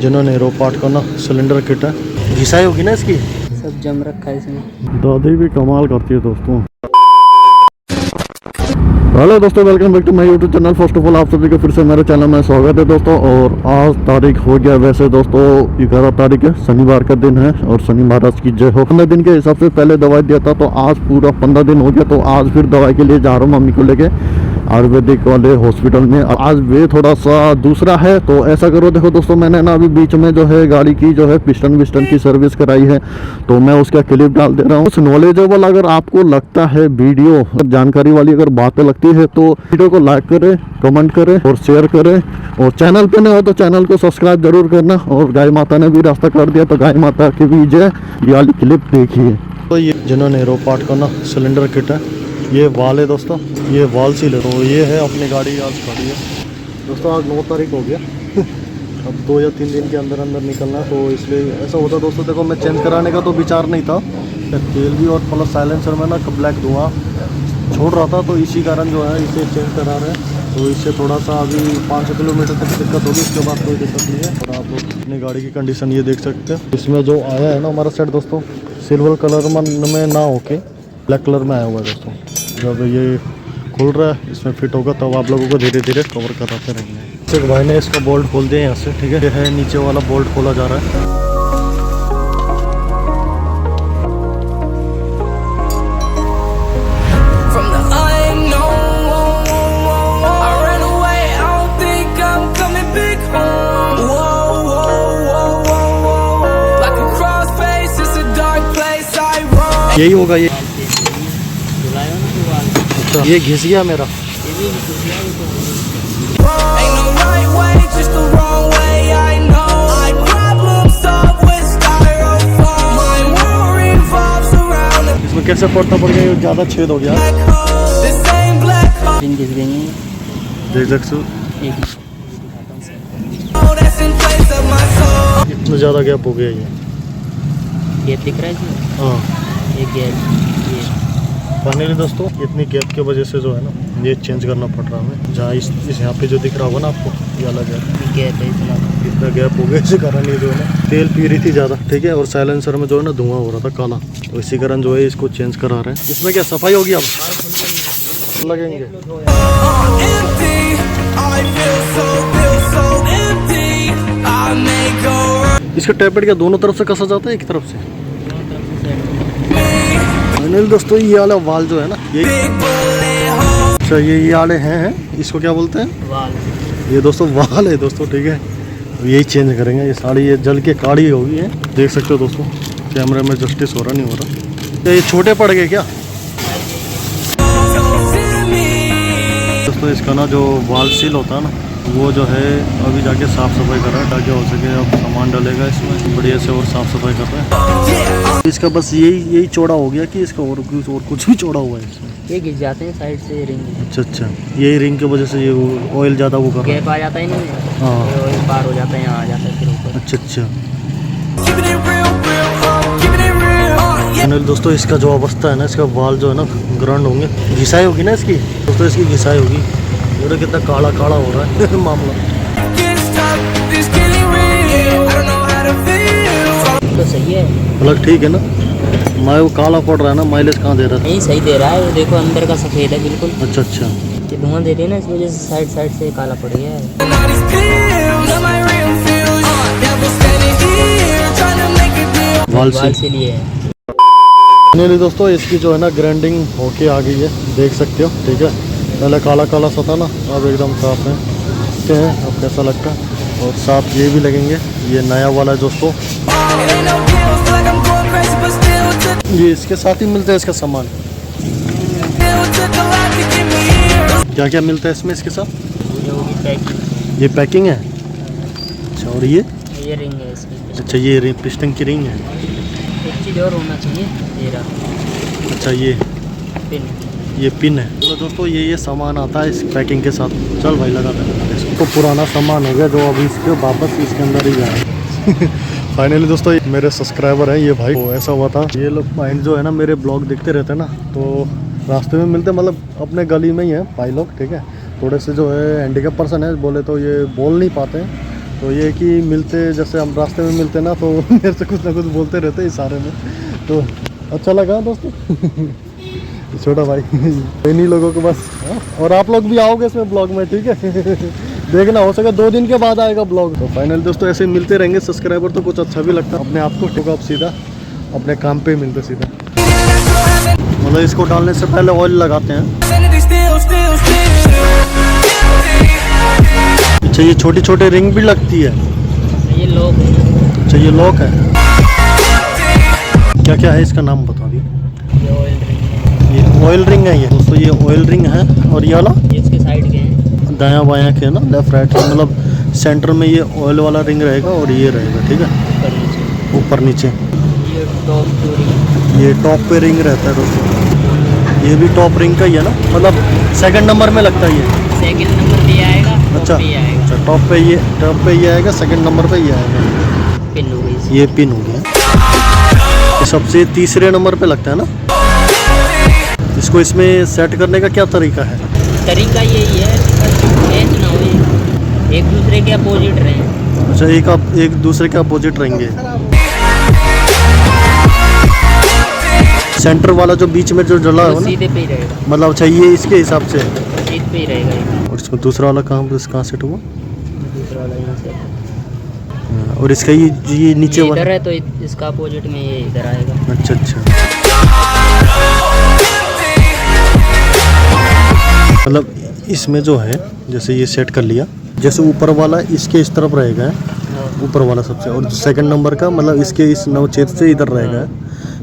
जिन्होंने रो पार्ट का ना सिलेंडर किट है, घिसाई होगी ना इसकी, सब जम रखा है इसमें। दादी भी कमाल करती है दोस्तों। हेलो दोस्तों, welcome back to my YouTube channel. First of all आप सभी को फिर से मेरे चैनल में स्वागत है दोस्तों। और आज तारीख हो गया वैसे दोस्तों 11 तारीख है, शनिवार का दिन है। और शनि महाराज की जय हो। 15 दिन के हिसाब से पहले दवाई दिया था, तो आज पूरा 15 दिन हो गया। तो आज फिर दवाई के लिए जा रहा हूँ मम्मी को लेके आयुर्वेदिक वाले हॉस्पिटल में। आज वे थोड़ा सा दूसरा है, तो ऐसा करो देखो दोस्तों, मैंने ना अभी बीच में जो है गाड़ी की जो है पिस्टन विस्टन की सर्विस कराई है, तो मैं उसका क्लिप डाल दे रहा हूँ। नॉलेजेबल अगर आपको लगता है वीडियो, जानकारी वाली अगर बातें लगती है तो वीडियो को लाइक करें, कमेंट करें और शेयर करें। और चैनल पे नहीं हो तो चैनल को सब्सक्राइब जरूर करना। और गाय माता ने भी रास्ता कर दिया, तो गाय माता की भी जय। ये वाली क्लिप देखिए। तो ये जिन्होंने रो पार्ट का ना सिलेंडर किट है, ये वाल है दोस्तों, ये वाल सील है। तो ये है अपनी गाड़ी आज खड़ी है दोस्तों। आज 9 तारीख हो गया अब 2 या 3 दिन के अंदर अंदर निकलना है, तो इसलिए ऐसा होता दोस्तों। देखो मैं चेंज कराने का तो विचार नहीं था, तेल भी और प्लस साइलेंसर में ना ब्लैक धुआं छोड़ रहा था, तो इसी कारण जो है इसे चेंज करा रहे हैं। तो इससे थोड़ा सा अभी 500 किलोमीटर तक दिक्कत होगी, उसके बाद कोई दिक्कत नहीं है। और आप लोग अपनी गाड़ी की कंडीशन ये देख सकते हैं। इसमें जो आया है ना हमारा सेट दोस्तों, सिल्वर कलर में ना होके ब्लैक कलर में आया हुआ है दोस्तों। जब ये खुल रहा है, इसमें फिट होगा, तब आप लोगों को धीरे धीरे कवर कराते रहेंगे। एक भाई ने इसका बोल्ट खोल दिया यहाँ से, ठीक है। ये है नीचे वाला बोल्ट खोला जा रहा है। यही होगा ये। अच्छा, ये घिस गया मेरा। इसमें कैसे पड़ता पड़ गया, ज़्यादा छेद हो गया। देख सकते हो इतना ज़्यादा गैप हो गया। ये गैप दिख रहा है इसमें? हाँ, ये गैप। फाइनली दोस्तों इतनी गैप की वजह से जो है ना ये चेंज करना पड़ रहा है। जहाँ इस यहाँ पे जो दिख रहा होगा ना आपको, ये अलग है। गैप है इतना गैप हो गया, इसी कारण ये जो है ना तेल पी रही थी ज़्यादा, ठीक है। और साइलेंसर में जो है ना धुआं हो रहा था काला, तो इसी कारण जो है इसको चेंज करा रहे हैं। इसमें क्या सफाई होगी अब लगेंगे। इसका टैपेट क्या दोनों तरफ से कसा जाता है, एक तरफ से? फाइनली दोस्तों ये वाला वाल जो है ना, ये अच्छा ये वाले हैं, इसको क्या बोलते हैं? वाल। ये दोस्तों वाल है दोस्तों, ठीक है। यही चेंज करेंगे। ये साड़ी ये जल के काड़ी होगी है, देख सकते हो दोस्तों। कैमरे में जस्टिस हो रहा नहीं हो रहा। ये छोटे पड़ गए क्या दोस्तों? इसका ना जो वाल सील होता है ना, वो जो है अभी जाके साफ़ सफाई कर रहा है, ताकि हो सके अब सामान डलेगा इसमें बढ़िया से और साफ़ सफाई कर रहा है। इसका बस यही चौड़ा हो गया कि इसका और कुछ भी चौड़ा हुआ है इसमें। ये घिस जाते हैं साइड से रिंग। अच्छा, यही रिंग की वजह से ये ऑयल ज़्यादा वो कर रहा है। गैप आ जाता है नहीं। हाँ, ऑयल पार हो जाता है, यहाँ आ जाता है फिर ऊपर। अच्छा। दोस्तों इसका जो अवस्था है ना, इसका वाल जो है ना ग्राउंड होंगे, घिसाई होगी ना इसकी दोस्तों, इसकी घिसाई होगी। और कितना काला काला हो रहा है मामला। तो सही है, मतलब ठीक है ना। मैं वो काला पड़ रहा है ना, माइलेज कहाँ दे रहा है? नहीं सही दे रहा है। देखो अंदर का सफ़ेद है बिल्कुल। अच्छा, ये धुआं दे रही है ना, इस वजह से साइड से काला पड़ गया है। वाल से लिए है। फाइनली दोस्तों इसकी जो है ना ग्राइंडिंग होके आ गई है, देख सकते हो, ठीक है। पहले काला काला सा था ना, अब एकदम साफ है। देखते हैं अब कैसा लगता है। और साथ ये भी लगेंगे, ये नया वाला है दोस्तों। ये इसके साथ ही मिलता है इसका सामान। क्या क्या मिलता है इसमें इसके साथ? ये पैकिंग है। अच्छा, और ये रिंग है इसकी। अच्छा, ये पिस्टन की रिंग है। एक चीज़ और होना चाहिए, ये रहा। अच्छा, ये पिन, ये पिन है। तो दोस्तों ये सामान आता है इस पैकिंग के साथ। चल भाई लगा देना इसको। पुराना सामान हो गया जो अभी इसके वापस इसके अंदर ही गया। फाइनली दोस्तों मेरे सब्सक्राइबर हैं ये भाई, तो ऐसा हुआ था, ये लोग माइंड जो है ना मेरे ब्लॉग देखते रहते हैं ना, तो रास्ते में मिलते, मतलब अपने गली में ही है भाई लोग, ठीक है। थोड़े से जो है हैंडीकैप पर्सन है, बोले तो ये बोल नहीं पाते हैं, तो ये कि मिलते जैसे हम रास्ते में मिलते ना तो मेरे से कुछ ना कुछ बोलते रहते इशारे में, तो अच्छा लगा दोस्तों। छोटा भाई इन्हीं लोगों को बस। और आप लोग भी आओगे इसमें ब्लॉग में, ठीक है। देखना, हो सके 2 दिन के बाद आएगा ब्लॉग। तो फाइनल दोस्तों ऐसे मिलते रहेंगे सब्सक्राइबर, तो कुछ अच्छा भी लगता है अपने आप को, ठीक है। आप सीधा अपने काम पे मिलते सीधा, मतलब इसको डालने से पहले ऑयल लगाते हैं। अच्छा ये छोटी छोटी रिंग भी लगती है, ये लॉक है। अच्छा ये लॉक है। क्या क्या है इसका नाम बता दिए। ये ऑयल रिंग है। ये ऑयल रिंग है ये दोस्तों, ये ऑयल रिंग है। और ये वाला ये इसके साइड के हैं, दायां बायां के ना, लेफ्ट राइट, मतलब सेंटर में ये ऑयल वाला रिंग रहेगा और ये रहेगा, ठीक है, ऊपर नीचे। ऊपर नीचे। ये टॉप जो रिंग, ये टॉप पे रिंग रहता है दोस्तों, ये भी टॉप रिंग का ही है ना, मतलब सेकंड नंबर में लगता है ये। सेकंड नंबर पे आएगा, अच्छा पे आएगा। अच्छा, टॉप पे ये आएगा, सेकंड नंबर पे ये आएगा। पिन हो गई इसकी। ये पिन हो गया, ये सबसे तीसरे नंबर पे लगता है ना। इसको इसमें सेट करने का क्या तरीका है। तरीका यही है, चेंज ना हो, एक दूसरे के अपोजिट रहें। अच्छा एक दूसरे के अपोजिट रहेंगे। सेंटर वाला जो बीच में जो डला है वो ना, सीधे पे ही रहेगा, मतलब अच्छा ये इसके हिसाब से। सीधे पे ही रहेगा ये। और इसमें दूसरा वाला कहाँ सेट हुआ। दूसरा वाला यहाँ से और इसका ये नीचे ये वाला इधर है तो इसका अपोजिट में ये इधर आएगा। अच्छा अच्छा, मतलब इसमें जो है जैसे ये सेट कर लिया, जैसे ऊपर वाला इसके इस तरफ रहेगा, ऊपर वाला सबसे, और सेकंड नंबर का मतलब इसके इस नवछेद से इधर रहेगा।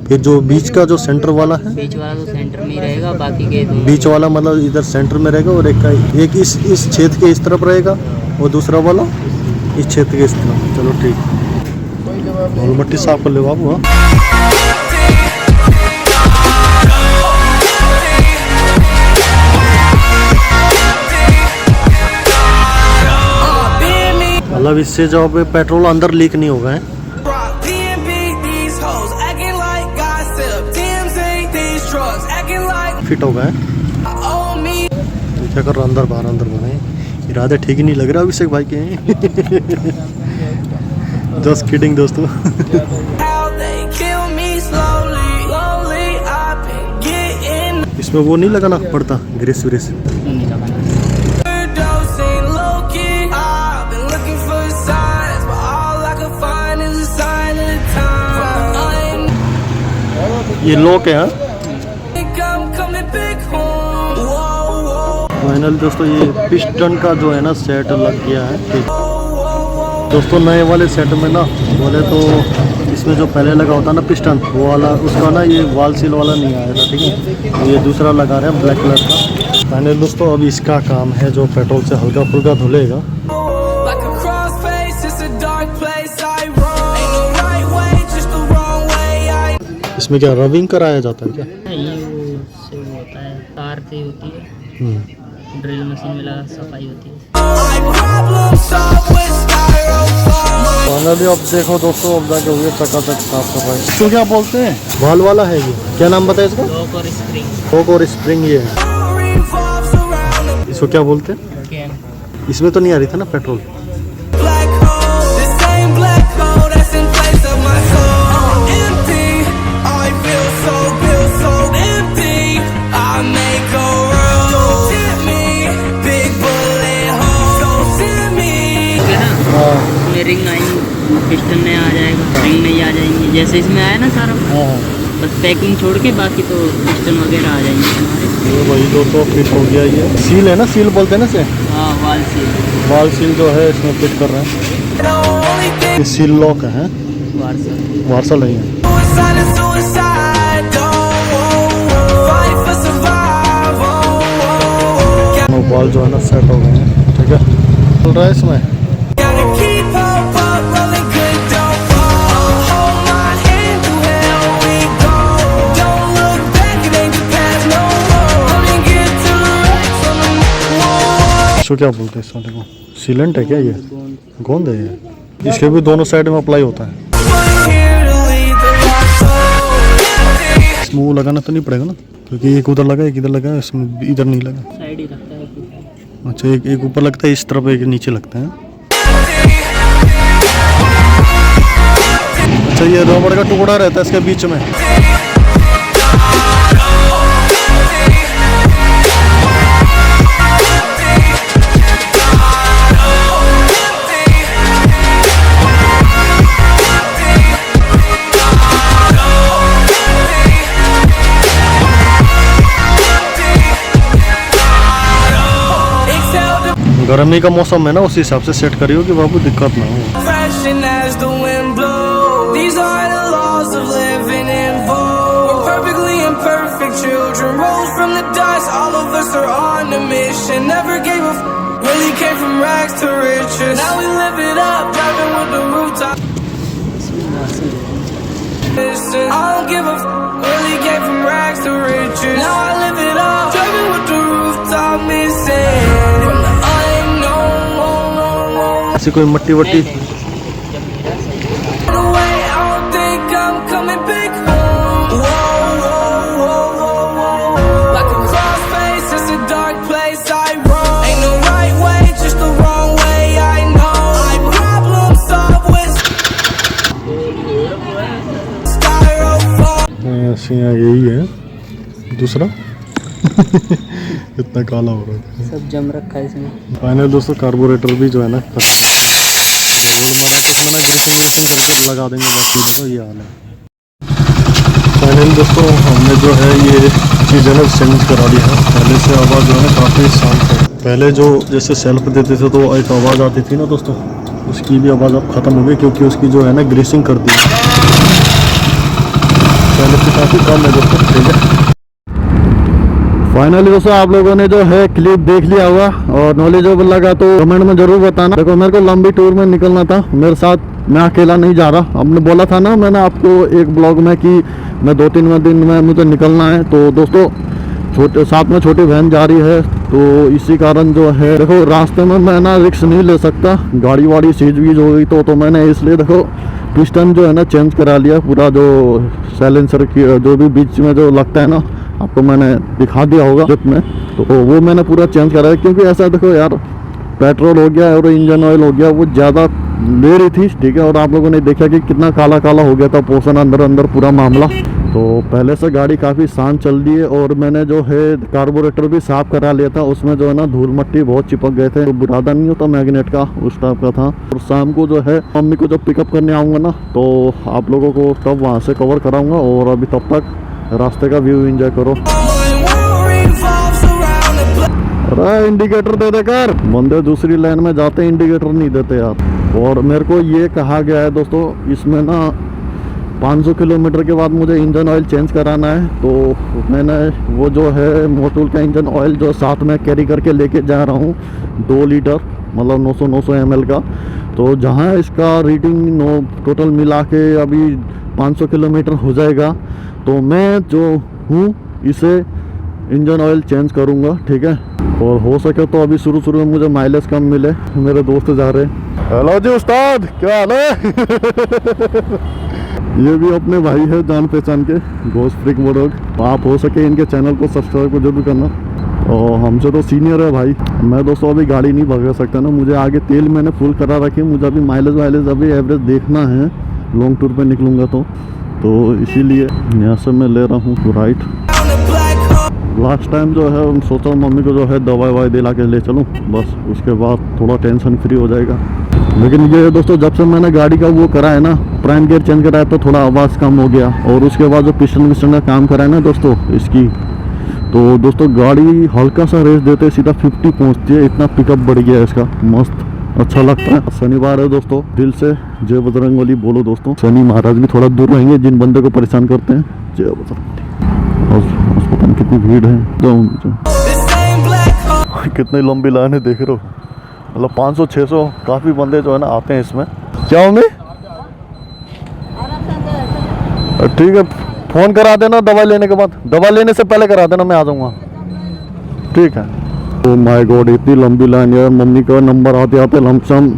फिर जो बीच का जो सेंटर वाला है, बीच वाला तो सेंटर में ही रहेगा, बाकी के दोनों बीच वाला मतलब इधर सेंटर में रहेगा, और एक इस छेद के इस तरफ रहेगा, और दूसरा वाला इस छेद के इस तरफ। चलो ठीक, धूल मट्टी साफ कर ले बाबू। मतलब इससे जो पेट्रोल अंदर लीक नहीं होगा है। फिट हो गए, क्या कर रहा अंदर बाहर इरादे ठीक ही नहीं लग रहा अभिषेक भाई के। जस्ट किडिंग दोस्तों। इसमें वो नहीं लगाना पड़ता ग्रीस व्रीस। नहीं लगाना। ये लॉक है। हाँ फाइनल दोस्तों ये पिस्टन का जो है ना सेट लग गया है, ठीक। दोस्तों नए वाले सेट में ना बोले तो इसमें जो पहले लगा होता ना पिस्टन, वो वाला उसका ना ये वाल सील वाला नहीं आया था, ठीक है। तो ये दूसरा लगा रहे हैं ब्लैक कलर का। फाइनल दोस्तों अब इसका काम है जो पेट्रोल से हल्का फुल्का धुलेगा। इसमें क्या रबिंग कराया जाता है क्या। ये वो से वो होता है, तार से होती है, ड्रिल मशीन में लगा सफाई होती है। फाइनली अब देखो दोस्तों, अब जाके हुए चकाचक साफ सफाई। इसको क्या बोलते हैं, वाल वाला है ये, क्या नाम बताया इसका। लॉक और स्प्रिंग। लॉक और स्प्रिंग ये है। इसको क्या बोलते हैं। क्या इसमें तो नहीं आ रही था ना पेट्रोल। उसमें रिंग आएंगी, पिस्टन में आ जाएगा, रिंग में ही आ जाएंगे, जैसे इसमें आया ना सारा। बस पैकिंग छोड़ के बाकी तो पिस्टन वगैरह आ जाएंगे हमारे। ये वही दोस्तों फिट हो गया। ये सील है ना, सील बोलते हैं ना इसे। हाँ वाल सील। वाल सील जो है इसमें फिट कर रहे हैं। ये सील लॉक है, वार्सल। वार्सल नहीं है। बॉल जो है ना सेट हो गए हैं, ठीक है। चल रहा है इसमें। इसको क्या बोलते हैं इस वाले को, सीलेंट है क्या ये, गोंद है ये। इसके भी दोनों साइड में अप्लाई होता है। इसमें वो लगाना तो नहीं पड़ेगा ना, क्योंकि एक उधर लगा एक इधर लगा, इसमें इधर नहीं लगा। साइड ही लगता है। अच्छा एक ऊपर लगता है इस तरफ, एक नीचे लगता है। ये रबड़ का टुकड़ा रहता है इसके बीच में। गर्मी का मौसम है ना, उसी हिसाब से सेट करियो कि बाबू दिक्कत ना हो। Crashing as the wind blows. These are the laws of living in vogue. We're perfectly imperfect children, rose from the dust. All of us are on a mission. Never gave a really came from rags to riches. Now we live it up, driving with the rooftop. Listen, I don't give a really came from rags to riches. Now I live it up, driving with the rooftop missing. From the ऐसी कोई मट्टी वट्टी यही है दूसरा। इतना काला हो रहा है, सब जम रखा है इसमें। फाइनल दोस्तों कार्बोरेटर भी जो है ना रबड़ मारा तो इसमें ना ग्रीसिंग व्रीसिंग करके लगा देंगे, बस देखो ये हाल है। फाइनल दोस्तों हमने जो है ये चीज़ें ना चेंज करा दी है। पहले से आवाज़ जो है ना काफ़ी शांत है। पहले जो जैसे सेल्फ देते थे तो एक आवाज़ आती थी ना दोस्तों, उसकी भी आवाज़ अब ख़त्म हो गई क्योंकि उसकी जो है ना ग्रीसिंग कर दी है। पहले से काफ़ी कम है दोस्तों, ठीक है। फाइनली दोस्तों आप लोगों ने जो है क्लिप देख लिया होगा और नॉलेजेबल लगा तो कमेंट में जरूर बताना। देखो मेरे को लंबी टूर में निकलना था, मेरे साथ मैं अकेला नहीं जा रहा। हमने बोला था ना मैंने आपको एक ब्लॉग में कि मैं 2-3 दिन में मुझे निकलना है। तो दोस्तों छोटे साथ में छोटी बहन जा रही है, तो इसी कारण जो है देखो रास्ते में मैं ना रिस्क नहीं ले सकता, गाड़ी वाड़ी सीज वीज हो गई तो मैंने इसलिए देखो पिस्टन जो है ना चेंज करा लिया। पूरा जो साइलेंसर की जो भी बीच में जो लगता है ना, आपको मैंने दिखा दिया होगा क्लिप में, तो वो मैंने पूरा चेंज करा है। क्योंकि ऐसा देखो यार पेट्रोल हो गया और इंजन ऑयल हो गया वो ज़्यादा ले रही थी, ठीक है। और आप लोगों ने देखा कि कितना काला काला हो गया था पोर्शन अंदर पूरा मामला। तो पहले से गाड़ी काफ़ी शांत चल रही है और मैंने जो है कार्बोरेटर भी साफ़ करा लिया था। उसमें जो है ना धूल मट्टी बहुत चिपक गए थे, तो बुरादा नहीं होता मैग्नेट का, उस टाइप का था। और शाम को जो है मम्मी को जब पिकअप करने आऊँगा ना तो आप लोगों को तब वहाँ से कवर कराऊँगा। और अभी तब तक रास्ते का व्यू एंजॉय करो। अरे इंडिकेटर दे दे कर, बंदे दूसरी लाइन में जाते इंडिकेटर नहीं देते यार। और मेरे को ये कहा गया है दोस्तों इसमें ना 500 किलोमीटर के बाद मुझे इंजन ऑयल चेंज कराना है। तो मैंने वो जो है मोटूल का इंजन ऑयल जो साथ में कैरी करके लेके जा रहा हूँ 2 लीटर, मतलब 900 ml का। तो जहाँ इसका रीडिंग टोटल मिला के अभी 500 किलोमीटर हो जाएगा, तो मैं जो हूँ इसे इंजन ऑयल चेंज करूँगा, ठीक है। और हो सके तो अभी शुरू में मुझे माइलेज कम मिले। मेरे दोस्त जा रहे हैं। हेलो जी उस्ताद, क्या हाल है? ये भी अपने भाई है जान पहचान के, घोष फ्रिक मोडोग। आप हो सके इनके चैनल को सब्सक्राइब को जरूर करना। और हमसे तो सीनियर है भाई। मैं दोस्तों अभी गाड़ी नहीं भगा सकता ना, मुझे आगे तेल मैंने फुल करा रखी है। मुझे अभी माइलेज अभी एवरेज देखना है, लॉन्ग टूर पे निकलूँगा तो इसीलिए यहाँ से मैं ले रहा हूँ राइट। लास्ट टाइम जो है सोचा मम्मी को जो है दवाई ववाई दिला के ले चलूँ, बस उसके बाद थोड़ा टेंशन फ्री हो जाएगा। लेकिन ये दोस्तों जब से मैंने गाड़ी का वो करा है ना, प्राइम गियर चेंज कराया तो थोड़ा आवाज़ कम हो गया। और उसके बाद जो पिस्टन विस्टन का काम करा है ना दोस्तों इसकी, तो दोस्तों गाड़ी हल्का सा रेस देते सीधा 50 पहुँचती है। इतना पिकअप बढ़ गया है इसका, मस्त अच्छा लगता है। शनिवार है दोस्तों, दिल से जय बजरंगबली बोलो दोस्तों। शनि महाराज भी थोड़ा दूर रहेंगे जिन बंदे को परेशान करते हैं। जय बजरंगबली। और पता नहीं कितनी भीड़ है, कितनी लंबी लाइन है देख रहे हो, मतलब 500-600 काफ़ी बंदे जो है ना आते हैं इसमें। क्या होंगे? ठीक है, फ़ोन करा देना दवाई लेने के बाद, दवा लेने से पहले करा देना, मैं आ जाऊँगा, ठीक है। ओ माय गॉड, इतनी लंबी लाइन यार। मम्मी का नंबर आते आते लमसम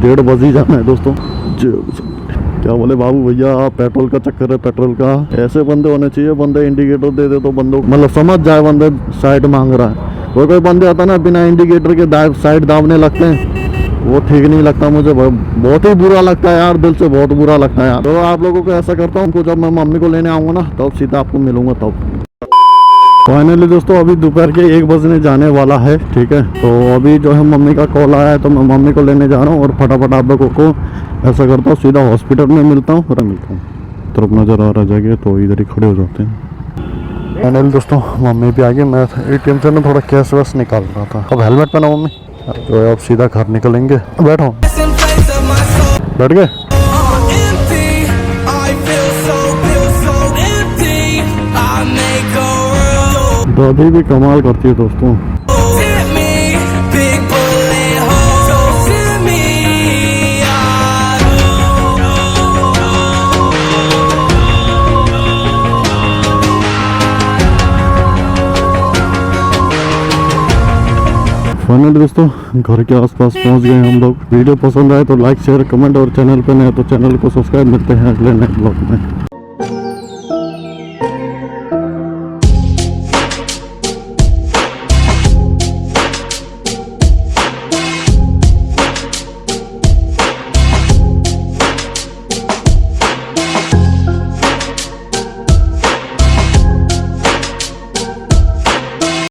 1:30 बज ही जाना है दोस्तों। क्या बोले बाबू भैया पेट्रोल का चक्कर है, पेट्रोल का। ऐसे बंदे होने चाहिए, बंदे इंडिकेटर दे दे तो बंदों मतलब समझ जाए बंदे साइड मांग रहा है। कोई बंदे आता ना बिना इंडिकेटर के साइड दाबने लगते हैं, वो ठीक नहीं लगता मुझे, बहुत ही बुरा लगता है यार, दिल से बहुत बुरा लगता है यार। तो आप लोगों को ऐसा करता हूँ, उनको जब मैं मम्मी को लेने आऊँगा ना तब सीधा आपको मिलूंगा तब। फाइनली दोस्तों अभी दोपहर के 1 बजने जाने वाला है, ठीक है। तो अभी जो है मम्मी का कॉल आया है तो मैं मम्मी को लेने जा रहा हूँ और फटाफट आप लोगों को ऐसा करता हूँ सीधा हॉस्पिटल में मिलता हूँ और मिलता हूँ। तरफ नज़र आ रहा जाएगा तो इधर ही खड़े हो जाते हैं। फाइनली दोस्तों मम्मी भी आ गई। मैं ATM से ना थोड़ा कैश वैश निकाल रहा था। अब हेलमेट पहना मम्मी, तो अब सीधा घर निकलेंगे। बैठो, Some place of my soul बैठ गए। empty. I feel so empty. I make a room. दादी भी कमाल करती है दोस्तों। Hit me, big bullet hole. So send me finally दोस्तों घर के आसपास पहुंच गए हम लोग। वीडियो पसंद आए तो लाइक शेयर कमेंट और चैनल पे नए तो चैनल को सब्सक्राइब। मिलते हैं अगले नए ब्लॉग में।